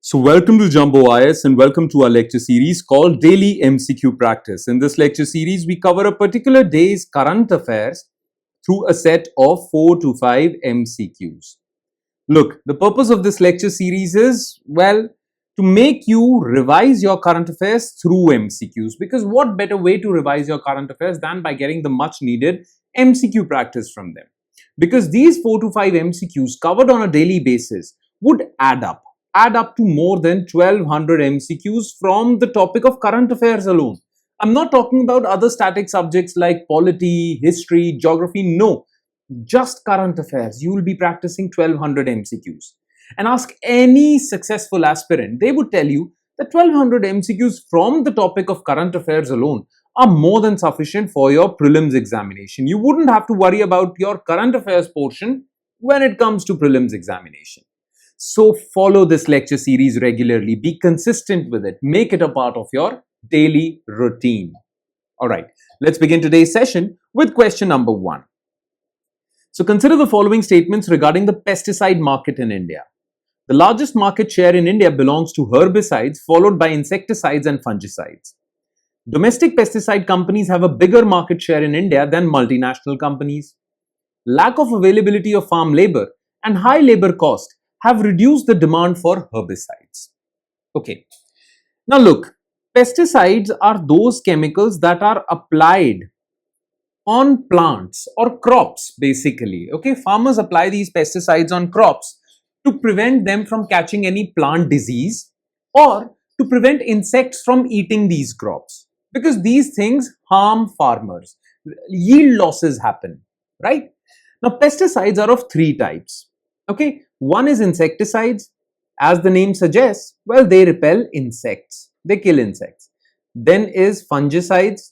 So welcome to Jumbo IS and welcome to our lecture series called Daily MCQ Practice. In this lecture series, we cover a particular day's current affairs through a set of 4 to 5 MCQs. Look, the purpose of this lecture series is, well, to make you revise your current affairs through MCQs, because what better way to revise your current affairs than by getting the much needed MCQ practice from them? Because these 4 to 5 MCQs covered on a daily basis would add up to more than 1200 MCQs from the topic of current affairs alone. I'm not talking about other static subjects like polity, history, geography. No, just current affairs. You will be practicing 1200 MCQs. And ask any successful aspirant, they would tell you that 1200 MCQs from the topic of current affairs alone are more than sufficient for your prelims examination. You wouldn't have to worry about your current affairs portion when it comes to prelims examination. So follow this lecture series regularly, be consistent with it, make it a part of your daily routine. Alright, let's begin today's session with question number 1. So consider the following statements regarding the pesticide market in India. The largest market share in India belongs to herbicides, followed by insecticides and fungicides. Domestic pesticide companies have a bigger market share in India than multinational companies. Lack of availability of farm labor and high labor cost have reduced the demand for herbicides. Okay. Now look, pesticides are those chemicals that are applied on plants or crops basically. Okay, farmers apply these pesticides on crops to prevent them from catching any plant disease or to prevent insects from eating these crops, because these things harm farmers. Yield losses happen, right? Now pesticides are of 3 types. Okay, one is insecticides. As the name suggests, well, they repel insects, they kill insects. Then is fungicides.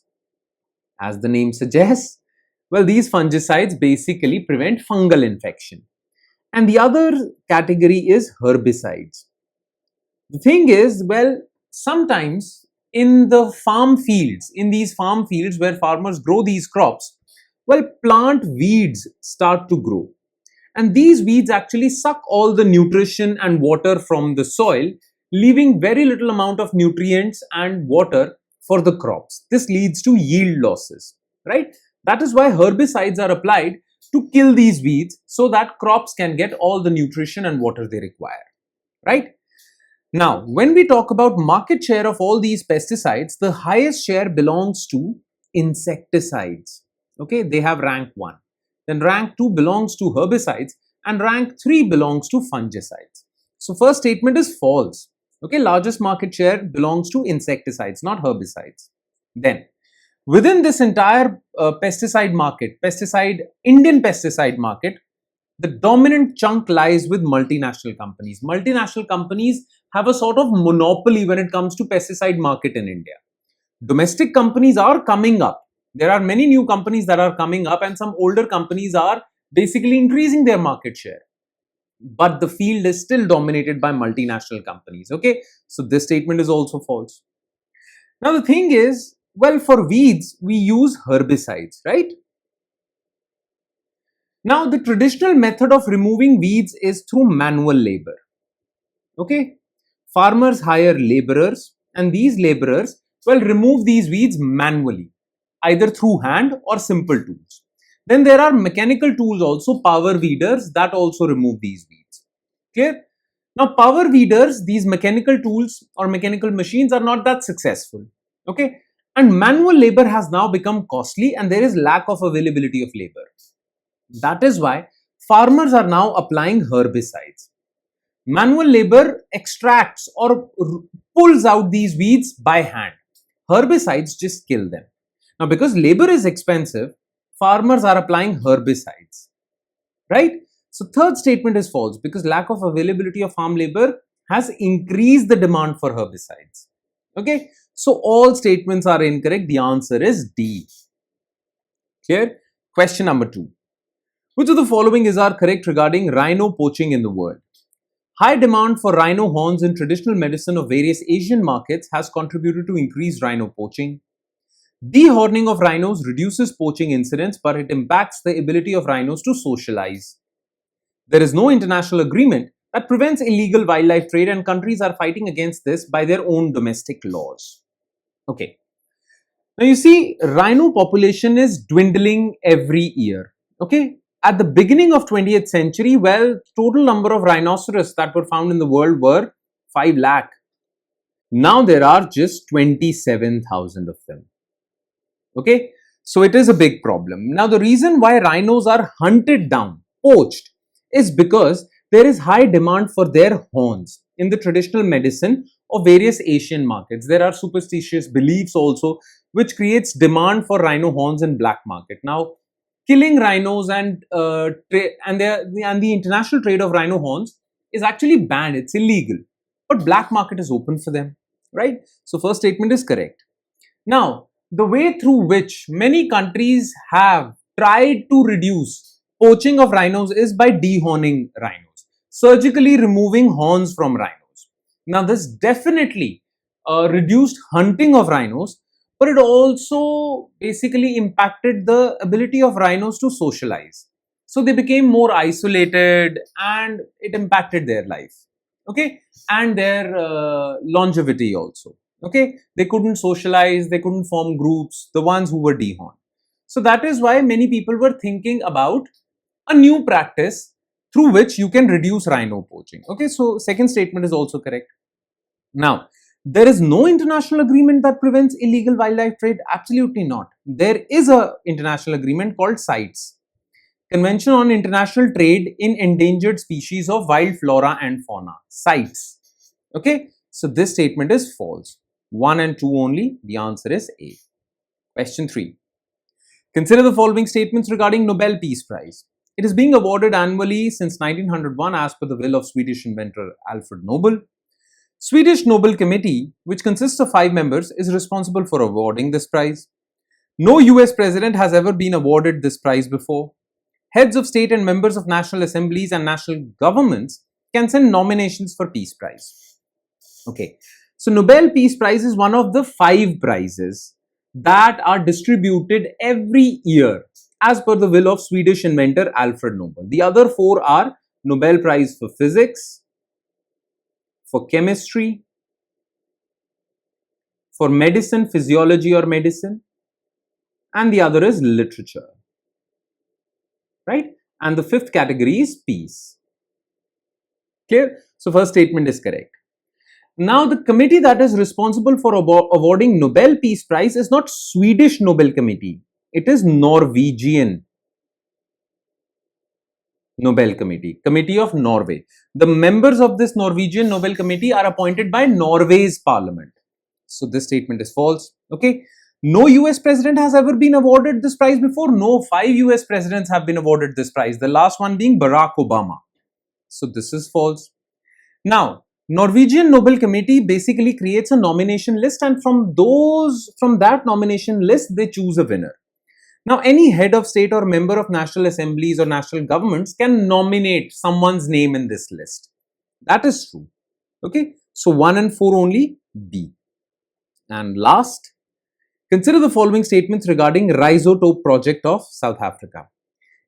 As the name suggests, well, these fungicides basically prevent fungal infection. And the other category is herbicides. The thing is, well, sometimes in the farm fields, in these farm fields where farmers grow these crops, well, plant weeds start to grow. And these weeds actually suck all the nutrition and water from the soil, leaving very little amount of nutrients and water for the crops. This leads to yield losses, right? That is why herbicides are applied to kill these weeds so that crops can get all the nutrition and water they require, right? Now, when we talk about market share of all these pesticides, the highest share belongs to insecticides. Okay, they have rank 1. Then rank 2 belongs to herbicides and rank 3 belongs to fungicides. So first statement is false. Okay, largest market share belongs to insecticides, not herbicides. Then within this entire pesticide market, Indian pesticide market, the dominant chunk lies with multinational companies. Multinational companies have a sort of monopoly when it comes to pesticide market in India. Domestic companies are coming up. There are many new companies that are coming up and some older companies are basically increasing their market share. But the field is still dominated by multinational companies. Okay, so this statement is also false. Now the thing is, well, for weeds, we use herbicides, right? Now the traditional method of removing weeds is through manual labor. Okay, farmers hire laborers and these laborers, well, remove these weeds manually, either through hand or simple tools. Then there are mechanical tools also, power weeders, that also remove these weeds. Clear? Now power weeders, these mechanical tools or mechanical machines are not that successful. Okay? And manual labor has now become costly and there is lack of availability of labor. That is why farmers are now applying herbicides. Manual labor extracts or pulls out these weeds by hand. Herbicides just kill them. Now, because labor is expensive, farmers are applying herbicides, right? So, third statement is false because lack of availability of farm labor has increased the demand for herbicides. Okay, so all statements are incorrect. The answer is D. Clear? Question number 2. Which of the following is correct regarding rhino poaching in the world? High demand for rhino horns in traditional medicine of various Asian markets has contributed to increased rhino poaching. Dehorning of rhinos reduces poaching incidents, but it impacts the ability of rhinos to socialize. There is no international agreement that prevents illegal wildlife trade, and countries are fighting against this by their own domestic laws. Okay. Now you see, rhino population is dwindling every year. Okay. At the beginning of 20th century, well, total number of rhinoceros that were found in the world were 5 lakh. Now there are just 27,000 of them. Okay. So it is a big problem. Now the reason why rhinos are hunted down, poached, is because there is high demand for their horns in the traditional medicine of various Asian markets. There are superstitious beliefs also which creates demand for rhino horns in black market. Now, killing rhinos and the international trade of rhino horns is actually banned. It's illegal, but black market is open for them, right? So first statement is correct. Now, the way through which many countries have tried to reduce poaching of rhinos is by dehorning rhinos, surgically removing horns from rhinos. Now, this definitely reduced hunting of rhinos, but it also basically impacted the ability of rhinos to socialize. So they became more isolated and it impacted their life, okay, and their longevity also. Okay, they couldn't socialize, they couldn't form groups, the ones who were dehorned. So that is why many people were thinking about a new practice through which you can reduce rhino poaching. Okay, so second statement is also correct. Now, there is no international agreement that prevents illegal wildlife trade. Absolutely not. There is a international agreement called CITES, Convention on International Trade in Endangered Species of Wild Flora and Fauna, CITES. Okay, so this statement is false. 1 and 2 only. The answer is A. Question 3. Consider the following statements regarding Nobel Peace Prize. It is being awarded annually since 1901 as per the will of Swedish inventor Alfred Nobel. Swedish Nobel Committee, which consists of 5 members, is responsible for awarding this prize. No US president has ever been awarded this prize before. Heads of state and members of national assemblies and national governments can send nominations for Peace Prize. Okay, so Nobel Peace Prize is one of the 5 prizes that are distributed every year as per the will of Swedish inventor Alfred Nobel. The other 4 are Nobel Prize for Physics, for Chemistry, for Medicine, Physiology or Medicine, and the other is Literature, right? And the 5th category is Peace. Clear? So first statement is correct. Now the committee that is responsible for awarding Nobel Peace Prize is not Swedish Nobel Committee. It is Norwegian Nobel Committee, Committee of Norway. The members of this Norwegian Nobel Committee are appointed by Norway's parliament. So this statement is false. Okay. No US president has ever been awarded this prize before. No 5 US presidents have been awarded this prize. The last one being Barack Obama. So this is false. Now, Norwegian Nobel Committee basically creates a nomination list, and from that nomination list, they choose a winner. Now, any head of state or member of national assemblies or national governments can nominate someone's name in this list. That is true. Okay. So 1 and 4 only, B. And last, consider the following statements regarding Rhizotope project of South Africa.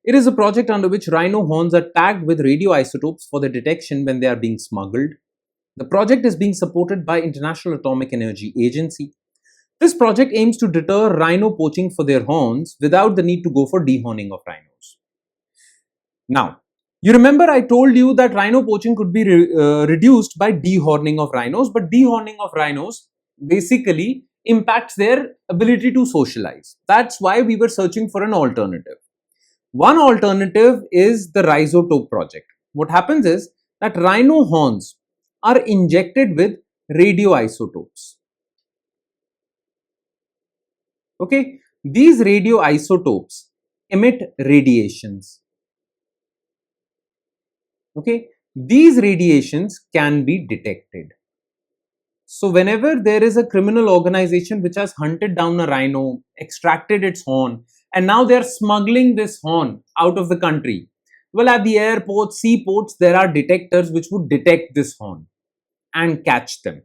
It is a project under which rhino horns are tagged with radioisotopes for the detection when they are being smuggled. The project is being supported by International Atomic Energy Agency. This project aims to deter rhino poaching for their horns without the need to go for dehorning of rhinos. Now, you remember I told you that rhino poaching could be reduced by dehorning of rhinos, but dehorning of rhinos basically impacts their ability to socialize. That's why we were searching for an alternative. One alternative is the Rhizotope project. What happens is that rhino horns are injected with radioisotopes. Okay, these radioisotopes emit radiations. Okay, these radiations can be detected. So whenever there is a criminal organization which has hunted down a rhino, extracted its horn, and now they are smuggling this horn out of the country, well, at the airports, seaports, there are detectors which would detect this horn and catch them.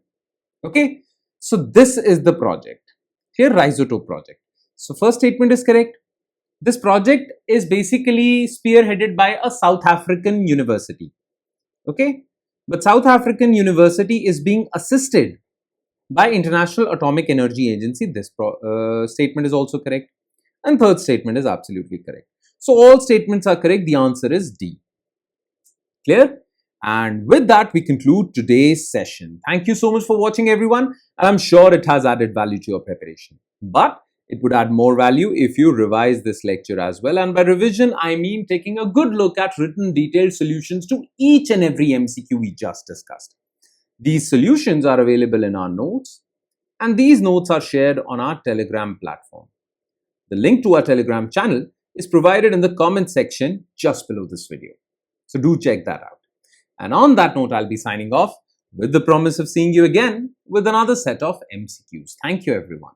Okay, so this is the project. Here, Rhizotope project. So first statement is correct. This project is basically spearheaded by a South African university. Okay, But South African University is being assisted by International Atomic Energy Agency. This statement is also correct. And third statement is absolutely correct. So all statements are correct. The answer is D. Clear? And with that, we conclude today's session. Thank you so much for watching, everyone. And I'm sure it has added value to your preparation. But it would add more value if you revise this lecture as well. And by revision, I mean taking a good look at written detailed solutions to each and every MCQ we just discussed. These solutions are available in our notes, and these notes are shared on our Telegram platform. The link to our Telegram channel is provided in the comment section just below this video. So do check that out. And on that note, I'll be signing off with the promise of seeing you again with another set of MCQs. Thank you, everyone.